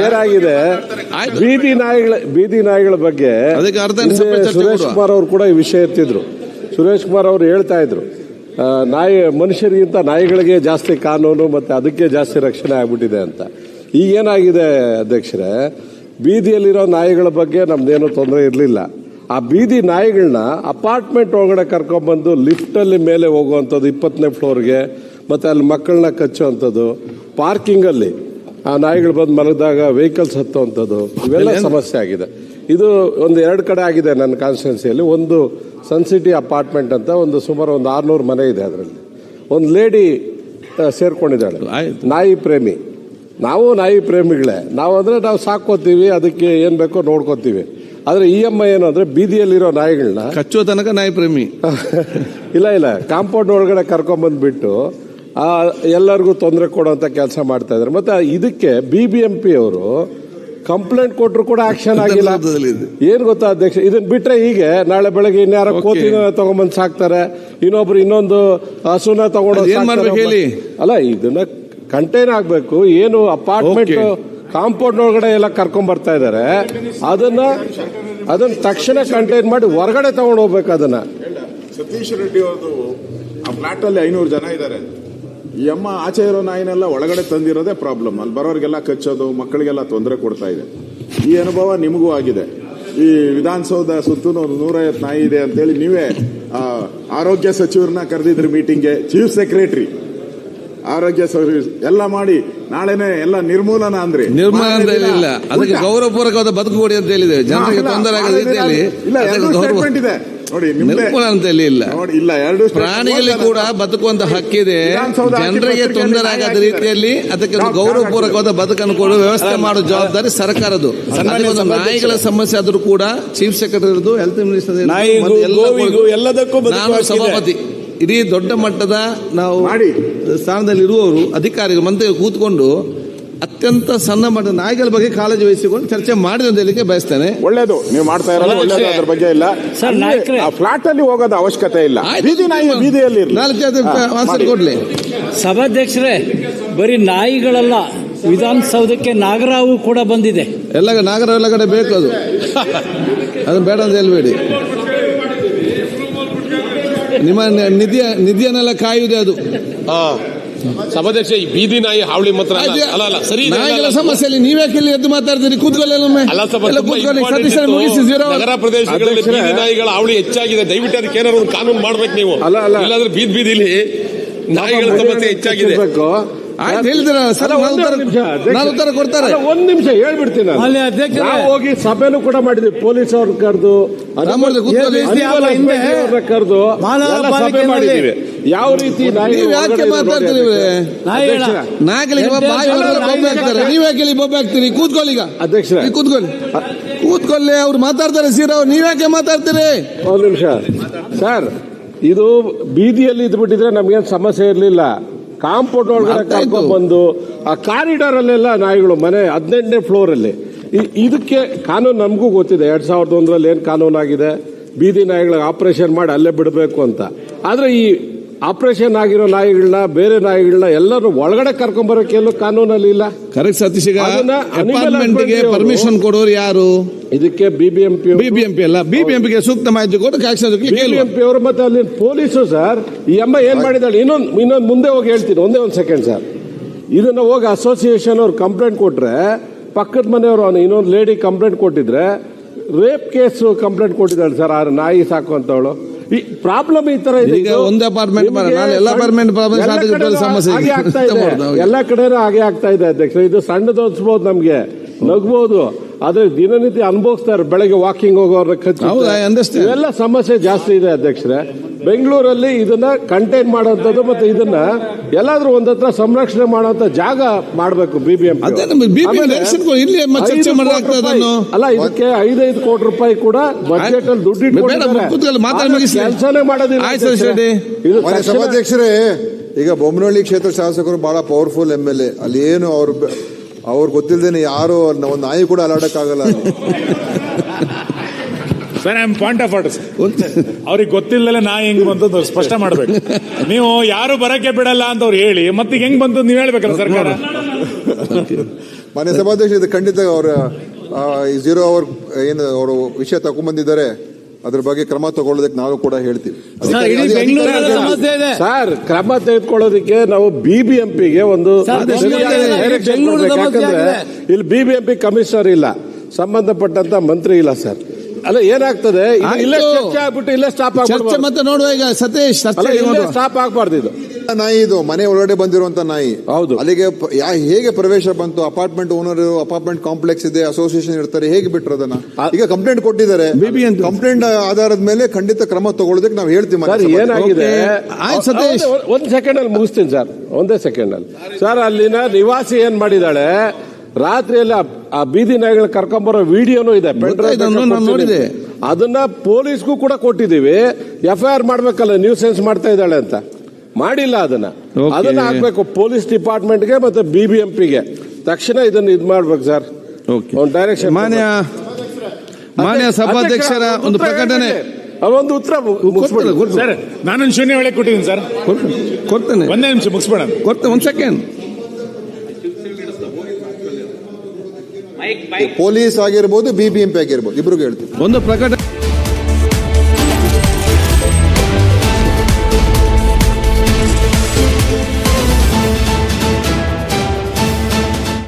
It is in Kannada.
ಏನಾಗಿದೆ ಬೀದಿ ನಾಯಿಗಳ ಬಗ್ಗೆ ಸುರೇಶ್ ಕುಮಾರ್ ಅವರು ಕೂಡ ಈ ವಿಷಯ ಎತ್ತಿದ್ರು. ಸುರೇಶ್ ಕುಮಾರ್ ಅವರು ಹೇಳ್ತಾ ಇದ್ರು, ಮನುಷ್ಯರಿಗಿಂತ ನಾಯಿಗಳಿಗೆ ಜಾಸ್ತಿ ಕಾನೂನು ಮತ್ತೆ ಅದಕ್ಕೆ ಜಾಸ್ತಿ ರಕ್ಷಣೆ ಆಗ್ಬಿಟ್ಟಿದೆ ಅಂತ. ಈಗೇನಾಗಿದೆ ಅಧ್ಯಕ್ಷರೇ, ಬೀದಿಯಲ್ಲಿರೋ ನಾಯಿಗಳ ಬಗ್ಗೆ ನಮ್ದೇನು ತೊಂದರೆ ಇರಲಿಲ್ಲ. ಆ ಬೀದಿ ನಾಯಿಗಳನ್ನ ಅಪಾರ್ಟ್ಮೆಂಟ್ ಒಳಗಡೆ ಕರ್ಕೊಂಡ್ಬಂದು ಲಿಫ್ಟಲ್ಲಿ ಮೇಲೆ ಹೋಗುವಂಥದ್ದು 20ನೇ ಫ್ಲೋರ್ಗೆ, ಮತ್ತೆ ಅಲ್ಲಿ ಮಕ್ಕಳನ್ನ ಕಚ್ಚುವಂಥದ್ದು, ಪಾರ್ಕಿಂಗಲ್ಲಿ ಆ ನಾಯಿಗಳು ಬಂದು ಮಲಗಿದಾಗ ವೆಹಿಕಲ್ಸ್ ಹತ್ತುವಂಥದ್ದು, ಇವೆಲ್ಲ ಸಮಸ್ಯೆ ಆಗಿದೆ. ಇದು ಒಂದು 2 ಕಡೆ ಆಗಿದೆ ನನ್ನ ಕಾನ್ಸ್ಟಿಟ್ಯೂನ್ಸಿಯಲ್ಲಿ. ಒಂದು ಸನ್ ಸಿಟಿ ಅಪಾರ್ಟ್ಮೆಂಟ್ ಅಂತ ಸುಮಾರು ಒಂದು 600 ಮನೆ ಇದೆ. ಅದರಲ್ಲಿ ಒಂದು ಲೇಡಿ ಸೇರ್ಕೊಂಡಿದ್ದಾಳೆ, ನಾಯಿ ಪ್ರೇಮಿ. ನಾವು ನಾಯಿ ಪ್ರೇಮಿಗಳೇ. ನಾವು ಸಾಕೋತೀವಿ, ಅದಕ್ಕೆ ಏನ್ ಬೇಕೋ ನೋಡ್ಕೋತೀವಿ. ಆದ್ರೆ EMI ಏನು ಅಂದ್ರೆ ಬೀದಿಯಲ್ಲಿರೋ ನಾಯಿಗಳನ್ನ ಕಚ್ಚುವ ತನಕ ನಾಯಿ ಪ್ರೇಮಿ ಇಲ್ಲ ಕಾಂಪೌಂಡ್ ಒಳಗಡೆ ಕರ್ಕೊಂಡ್ಬಂದ್ಬಿಟ್ಟು ಎಲ್ಲರಿಗೂ ತೊಂದರೆ ಕೊಡುವಂತ ಕೆಲಸ ಮಾಡ್ತಾ ಇದ್ದಾರೆ. ಮತ್ತೆ ಇದಕ್ಕೆ BBMP ಅವರು ಕಂಪ್ಲೇಂಟ್ ಕೊಟ್ಟರು ಕೂಡ ಆಕ್ಷನ್ ಆಗಿಲ್ಲ. ಏನ್ ಗೊತ್ತಾ ಅಧ್ಯಕ್ಷ, ಇದನ್ನ ಬಿಟ್ರೆ ಹೀಗೆ ನಾಳೆ ಬೆಳಗ್ಗೆ ಇನ್ಯಾರ ಕೋತಿನ ತಗೊಂಡ್ಬಂದ್ ಸಾಕ್ತಾರೆ, ಇನ್ನೊಂದು ಹಸುನ ತಗೊಂಡು ಹೇಳಿ. ಅಲ್ಲ, ಇದನ್ನ ಕಂಟೈನ್ ಆಗ್ಬೇಕು. ಏನು ಅಪಾರ್ಟ್ಮೆಂಟ್ ಕಾಂಪೌಂಡ್ ಒಳಗಡೆ ಎಲ್ಲ ಕರ್ಕೊಂಡ್ ಬರ್ತಾ ಇದಾರೆ, ಅದನ್ನ ತಕ್ಷಣ ಕಂಟೈನ್ ಮಾಡಿ ಹೊರಗಡೆ ತಗೊಂಡು ಹೋಗ್ಬೇಕು. ಅದನ್ನ ಸತೀಶ್ ರೆಡ್ಡಿ ಅವರು ಆ ಫ್ಲಾಟ್ ಅಲ್ಲಿ 500 ಜನ ಇದ್ದಾರೆ. ಈ ಅಮ್ಮ ಆಚೆ ಇರೋ ನಾಯಿನೆಲ್ಲ ಒಳಗಡೆ ತಂದಿರೋದೇ ಪ್ರಾಬ್ಲಮ್. ಅಲ್ಲಿ ಬರೋರಿಗೆಲ್ಲ ಕಚ್ಚೋದು, ಮಕ್ಕಳಿಗೆಲ್ಲ ತೊಂದರೆ ಕೊಡ್ತಾ ಇದೆ. ಈ ಅನುಭವ ನಿಮಗೂ ಆಗಿದೆ. ಈ ವಿಧಾನಸೌಧ ಸುತ್ತೂ 150 ನಾಯಿ ಇದೆ ಅಂತೇಳಿ ನೀವೇ ಆರೋಗ್ಯ ಸಚಿವರನ್ನ ಕರೆದಿದ್ರಿ ಮೀಟಿಂಗ್ಗೆ, ಚೀಫ್ ಸೆಕ್ರೆಟರಿ ಆರೋಗ್ಯ ಸರ್ವಿಸ್ ಎಲ್ಲ ಮಾಡಿ ನಾಳೆನೆ ಎಲ್ಲ ನಿರ್ಮೂಲನ ಅಂದ್ರೆ ನಿರ್ಮೂಲನ ಇಲ್ಲ, ಅದಕ್ಕೆ ಗೌರವಪೂರ್ವಕವಾದ ಬದುಕು ಕೊಡಿ ಅಂತ ಹೇಳಿದೆ. ಜನರಿಗೆ ತೊಂದರೆ ಆಗದ ರೀತಿಯಲ್ಲಿ ಇದೆ ನೋಡಿ. ನಿರ್ಮೂಲನ ಅಂತ ಇಲ್ಲ, ಪ್ರಾಣಿಗಳಿಗೆ ಕೂಡ ಬದುಕುವಂತ ಹಕ್ಕಿದೆ. ಜನರಿಗೆ ತೊಂದರೆ ಆಗದ ರೀತಿಯಲ್ಲಿ ಅದಕ್ಕೆ ಗೌರವಪೂರ್ವಕವಾದ ಬದುಕನ್ನು ಕೊಡುವ ವ್ಯವಸ್ಥೆ ಮಾಡುವ ಜವಾಬ್ದಾರಿ ಸರ್ಕಾರದ್ದು. ನಾಯಿಗಳ ಸಮಸ್ಯೆ ಆದ್ರೂ ಕೂಡ ಚೀಫ್ ಸೆಕ್ರೆಟರಿ, ಹೆಲ್ತ್ ಮಿನಿಸ್ಟರ್, ನಾನು ಸಭಾಪತಿ, ಇಡೀ ದೊಡ್ಡ ಮಟ್ಟದ ನಾವು ಸ್ಥಾನದಲ್ಲಿ ಇರುವವರು, ಅಧಿಕಾರಿಗಳು, ಮಂತ್ರಿಗಳು ಕೂತ್ಕೊಂಡು ಅತ್ಯಂತ ಸಣ್ಣ ಮಟ್ಟದ ನಾಯಿಗಳ ಬಗ್ಗೆ ಕಾಳಜಿ ವಹಿಸಿಕೊಂಡು ಚರ್ಚೆ ಮಾಡಿದ ಅಂತ ಹೇಳಿಕೆ ಬಯಸ್ತೇನೆ. ಒಳ್ಳೇದು ನೀವು ಮಾಡ್ತಾ ಇರೋದು ಒಳ್ಳೇದು, ಅದ್ರ ಬಗ್ಗೆ ಇಲ್ಲ. ಫ್ಲಾಟ್ ಅಲ್ಲಿ ಹೋಗೋದು ಅವಶ್ಯಕತೆ ಇಲ್ಲ, ಬೀದಿ ನಾಯಿ ಬೀದಿಯಲ್ಲಿ 4 ಕೊಡ್ಲಿ. ಸಭಾಧ್ಯಕ್ಷರೇ, ಬರೀ ನಾಯಿಗಳಲ್ಲ, ವಿಧಾನಸೌಧಕ್ಕೆ ನಾಗರಾವು ಕೂಡ ಬಂದಿದೆ. ನಾಗರಾವ್ ಎಲ್ಲ ಕಡೆ ಬೇಕು, ಅದು ಬೇಡ ಅಂತ ಹೇಳ್ಬೇಡಿ. ನಿಮ್ಮ ನಿಧಿಯನ್ನೆಲ್ಲ ಕಾಯುವುದೇ ಅದು. ಸಭಾಧ್ಯಕ್ಷ, ಈ ಬೀದಿ ನಾಯಿ ಹಾವಳಿ ಮಾತ್ರ ಅಲ್ಲ, ಸರಿ. ನಾಯಿಗಳ ಸಮಸ್ಯೆಯಲ್ಲಿ ನೀವ್ಯಾಕೆ ಇಲ್ಲಿ ಎದ್ದು ಮಾತಾಡ್ತೀರಿ? ಕೂತ್ಕೊಳ್ಳಿ, ನಗರ ಪ್ರದೇಶಗಳಲ್ಲಿ ಬೀದಿ ನಾಯಿಗಳ ಹಾವಳಿ ಹೆಚ್ಚಾಗಿದೆ. ದಯವಿಟ್ಟು ಅದಕ್ಕೆ ಏನಾದ್ರು ಒಂದು ಕಾನೂನು ಮಾಡ್ಬೇಕು ನೀವು. ಇಲ್ಲಾಂದ್ರೆ ಬೀದಿಲಿ ನಾಯಿಗಳ ಸಮಸ್ಯೆ ಹೆಚ್ಚಾಗಿದೆ. ಹೇಳಿದ್ರ ಸರ್, ನಾನು ಉತ್ತರ ಕೊಡ್ತಾರೆ. ಒಂದ್ ನಿಮಿಷ ಹೇಳ್ಬಿಡ್ತೀನಿ. ಹೋಗಿ ಸಭೆನೂ ಕೂಡ ಮಾಡಿದ್ವಿ, ಪೊಲೀಸ್ ಅವ್ರ ಕರೆದು ಕರೆದು ಸಭೆ ಮಾಡಿದೀವಿ. ಯಾವ ರೀತಿ ಯಾಕೆ ಮಾತಾಡ್ತೀರಿ? ನಾಯಿಗಳಿಗೆ ನೀವ್ ಯಾಕೆ ಬೊಬ್ಬೆ ಹಾಕ್ತೀರಿ? ಕೂತ್ಕೊಳ್ಳಿ, ಈಗ ಅಧ್ಯಕ್ಷ ಕೂತ್ಕೊಳ್ಳಿ, ಅವ್ರು ಮಾತಾಡ್ತಾರೆ. ಸೀರಾ ನೀವ್ಯಾಕೆ ಮಾತಾಡ್ತೀರಿ? ಒಂದ್ ನಿಮಿಷ ಸರ್, ಇದು ಬೀದಿಯಲ್ಲಿ ಇದ್ಬಿಟ್ಟಿದ್ರೆ ನಮ್ಗೇನ್ ಸಮಸ್ಯೆ ಇರ್ಲಿಲ್ಲ. ಕಾಂಪೌಂಡ್ ಒಳಗಡೆ ಕರ್ಕೊಂಡು ಬಂದು ಆ ಕಾರಿಡಾರ್ ಅಲ್ಲೆಲ್ಲ ನಾಯಿಗಳು, ಮನೆ 18ನೇ ಫ್ಲೋರ್ ಅಲ್ಲಿ. ಇದಕ್ಕೆ ಕಾನೂನು ನಮಗೂ ಗೊತ್ತಿದೆ. 2001ರಲ್ಲಿ ಏನ್ ಕಾನೂನು ಆಗಿದೆ, ಬೀದಿ ನಾಯಿಗಳಿಗೆ ಆಪರೇಷನ್ ಮಾಡಿ ಅಲ್ಲೇ ಬಿಡಬೇಕು ಅಂತ. ಆದ್ರೆ ಈ ಆಪರೇಷನ್ ಆಗಿರೋ ನಾಯಿಗಳನ್ನ, ಬೇರೆ ನಾಯಿಗಳನ್ನ ಎಲ್ಲರೂ ಒಳಗಡೆ ಕರ್ಕೊಂಡ್ ಬರೋಕೆ ಎಲ್ಲೂ ಕಾನೂನಲ್ಲಿ ಇಲ್ಲ. ಕರೆಕ್ಟ್ ಸತೀಶ್, ಅಪಾರ್ಟ್ಮೆಂಟ್ಗೆ ಪರ್ಮಿಷನ್ ಕೊಡೋರು ಯಾರು? ಇದಕ್ಕೆ ಬಿಬಿಎಂಪಿ ಅಲ್ಲ, ಬಿಬಿಎಂಪಿಗೆ ಸೂಕ್ತ ಮಾಹಿತಿ ಕೊಟ್ಟು ಬಿಬಿಎಂಪಿ ಅವರು ಮತ್ತೆ ಅಲ್ಲಿ ಪೊಲೀಸು. ಸರ್, ಈ ಅಮ್ಮ ಏನ್ ಮಾಡಿದಾಳೆ, ಇನ್ನೊಂದು ಮುಂದೆ ಹೋಗಿ ಹೇಳ್ತೀನಿ, ಒಂದೇ ಒಂದು ಸೆಕೆಂಡ್ ಸರ್. ಇದನ್ನ ಹೋಗಿ ಅಸೋಸಿಯೇಷನ್ ಅವ್ರು ಕಂಪ್ಲೇಂಟ್ ಕೊಟ್ರೆ, ಪಕ್ಕದ ಮನೆಯವರು ಇನ್ನೊಂದು ಲೇಡಿ ಕಂಪ್ಲೇಂಟ್ ಕೊಟ್ಟಿದ್ರೆ, ರೇಪ್ ಕೇಸ್ ಕಂಪ್ಲೇಂಟ್ ಕೊಟ್ಟಿದ್ದಾಳೆ ಸರ್ ಆ ನಾಯಿ ಸಾಕುವಂತವಳು. ಈ ಪ್ರಾಬ್ಲಮ್ ಈ ತರ ಇದೆ. ಒಂದು ಅಪಾರ್ಟ್ಮೆಂಟ್ ಸಮಸ್ಯೆ ಎಲ್ಲ ಕಡೆ ಹಾಗೆ ಆಗ್ತಾ ಇದೆ ಅಧ್ಯಕ್ಷ. ಇದು ಸಣ್ಣದು ಅನ್ಸ್ಬೋದು, ನಮ್ಗೆ ನಗ್ಬೋದು, ಆದ್ರೆ ದಿನನಿತ್ಯ ಅನುಭವಿಸ್ತಾರೆ. ಬೆಳಗ್ಗೆ ವಾಕಿಂಗ್ ಹೋಗೋರ ಇವೆಲ್ಲ ಸಮಸ್ಯೆ ಜಾಸ್ತಿ ಇದೆ ಅಧ್ಯಕ್ಷರೇ. ಬೆಂಗಳೂರಲ್ಲಿ ಇದನ್ನ ಕಂಟೈನ್ ಮಾಡುವಂತದ್ದು, ಮತ್ತೆ ಇದನ್ನ ಎಲ್ಲಾದ್ರೂ ಒಂದತ್ರ ಸಂರಕ್ಷಣೆ ಮಾಡುವಂತ ಜಾಗ ಮಾಡಬೇಕು BBMP. ಅಲ್ಲ, ಇದಕ್ಕೆ 5 ಕೋಟಿ ರೂಪಾಯಿ ಕೂಡ ಬಜೆಟ್ ಅಲ್ಲಿ ದುಡ್ಡು ಕೆಲಸನೇ ಮಾಡೋದಿಲ್ಲ. ಸಭಾಧ್ಯಕ್ಷರೇ, ಈಗ ಬೊಮ್ಮನಹಳ್ಳಿ ಕ್ಷೇತ್ರ ಶಾಸಕರು ಬಹಳ ಪವರ್ಫುಲ್ MLA. ಅಲ್ಲಿ ಏನು ಅವ್ರು ಗೊತ್ತಿಲ್ಲದೇನೆ ಯಾರು ಒಂದು ನಾಯಿ ಕೂಡ ಅಲಾಡಕ್ಕಾಗಲ್ಲ. Sir, I am point of order. ಅವ್ರಿಗೆ ಗೊತ್ತಿಲ್ಲದೆ ನಾಯಿ ಹೆಂಗ್ ಬಂತು ಸ್ಪಷ್ಟ ಮಾಡ್ಬೇಕು. ನೀವು ಯಾರು ಬರಕ್ಕೆ ಬಿಡಲ್ಲ ಅಂತ ಅವ್ರು ಹೇಳಿ ಮತ್ತೆ ಹೆಂಗ್ ಬಂತು ನೀವು ಹೇಳ್ಬೇಕಲ್ಲ ಸರ್ಕಾರ. ಮಾನ್ಯ ಸಭಾಧ್ಯಕ್ಷ, ಇದು ಖಂಡಿತ ಅವರ ಝೀರೋ ಅವರ್ ಏನು ಅವರು ವಿಷಯ ತಗೊಂಡ್ಬಂದಿದ್ದಾರೆ, ಅದ್ರ ಬಗ್ಗೆ ಕ್ರಮ ತಗೊಳ್ಳೋದಕ್ಕೆ ನಾವು ಕೂಡ ಹೇಳ್ತೀವಿ. ಸರ್, ಕ್ರಮ ತೆಗೆದುಕೊಳ್ಳೋದಕ್ಕೆ ನಾವು BBMPಗೆ ಒಂದು ಡೈರೆಕ್ಷನ್ ಕೊಡ್ಬೇಕು. ಯಾಕಂದ್ರೆ ಇಲ್ಲಿ BBMP ಕಮಿಷನರ್ ಇಲ್ಲ, ಸಂಬಂಧಪಟ್ಟಂತ ಮಂತ್ರಿ ಇಲ್ಲ ಸರ್. ಅಲ್ಲ, ಏನಾಗ್ತದೆ ಇಲ್ಲೇ ಚರ್ಚೆ ಆಗ್ಬಿಟ್ಟು ಇಲ್ಲೇ ಸ್ಟಾಪ್ ಚರ್ಚೆ ಮತ್ತೆ ನೋಡುವ. ಈಗ ಸತೀಶ್ ಸ್ಟಾಪ್ ಆಗ್ಬಾರ್ದು. ಇದು ನಾಯಿ, ಇದು ಮನೆ ಒಳಗಡೆ ಬಂದಿರುವಂತ ನಾಯಿ. ಹೌದು. ಅಲ್ಲಿಗೆ ಹೇಗೆ ಪ್ರವೇಶ ಬಂತು? ಅಪಾರ್ಟ್ಮೆಂಟ್ ಓನರ್, ಅಪಾರ್ಟ್ಮೆಂಟ್ ಕಾಂಪ್ಲೆಕ್ಸ್ ಇದೆ, ಅಸೋಸಿಯೇಷನ್ ಇರ್ತಾರೆ, ಹೇಗೆ ಬಿಟ್ರು ಅದನ್ನ? ಈಗ ಕಂಪ್ಲೇಂಟ್ ಕೊಟ್ಟಿದ್ದಾರೆ. ಕಂಪ್ಲೇಂಟ್ ಆಧಾರದ ಮೇಲೆ ಖಂಡಿತ ಕ್ರಮ ತಗೊಳ್ಳೋದಕ್ಕೆ ನಾವು ಹೇಳ್ತೀವಿ. ಏನಾಗಿದೆ, ಒಂದ್ ಸೆಕೆಂಡ್ ಅಲ್ಲಿ ಮುಗಿಸ್ತೀನಿ ಸರ್, ಒಂದೇ ಸೆಕೆಂಡ್ ಅಲ್ಲಿ. ಸರ್, ಅಲ್ಲಿನ ನಿವಾಸಿ ಏನ್ ಮಾಡಿದಾಳೆ, ರಾತ್ರಿಯಲ್ಲಿ ಆ ಬೀದಿ ನಾಯಿಗಳು ಕರ್ಕೊಂಬರೋ ವಿಡಿಯೋನು ಇದೆ, ನೋಡಿದೆ. ಅದನ್ನ ಪೊಲೀಸ್ಗೂ ಕೂಡ ಕೊಟ್ಟಿದ್ದೀವಿ. FIR ಮಾಡ್ಬೇಕಲ್ಲ, ನ್ಯೂಸೆನ್ಸ್ ಮಾಡ್ತಾ ಇದ್ದಾಳೆ ಅಂತ. ಮಾಡಿಲ್ಲ. ಅದನ್ನ ಹಾಕ್ಬೇಕು ಪೊಲೀಸ್ ಡಿಪಾರ್ಟ್ಮೆಂಟ್ಗೆ ಮತ್ತೆ BBMPಗೆ. ತಕ್ಷಣ ಇದನ್ನ ಇದು ಮಾಡ್ಬೇಕು ಸರ್, ಒಂದು ಡೈರೆಕ್ಷನ್. ಮಾನ್ಯ ಸಭಾಧ್ಯಕ್ಷರ ಒಂದು ಪ್ರಕಟಣೆ, ಒಂದು ಉತ್ತರ ಸರ್. ನಾನೊಂದು ಶೂನ್ಯ ವೇಳೆ ಕೊಟ್ಟಿದ್ದೀನಿ ಸರ್, ಕೊಡ್ತೇನೆ. ಒಂದೇ ನಿಮಿಷ ಮುಗಿಸ್ಬೇಡ. ಕೊಡ್ತೇನೆ, ಒಂದ್ ಸೆಕೆಂಡ್. ಪೊಲೀಸ್ ಆಗಿರ್ಬೋದು, BBMP ಆಗಿರ್ಬೋದು, ಇಬ್ರಿಗೂ ಹೇಳ್ತೀವಿ. ಒಂದು ಪ್ರಕಟಣೆ.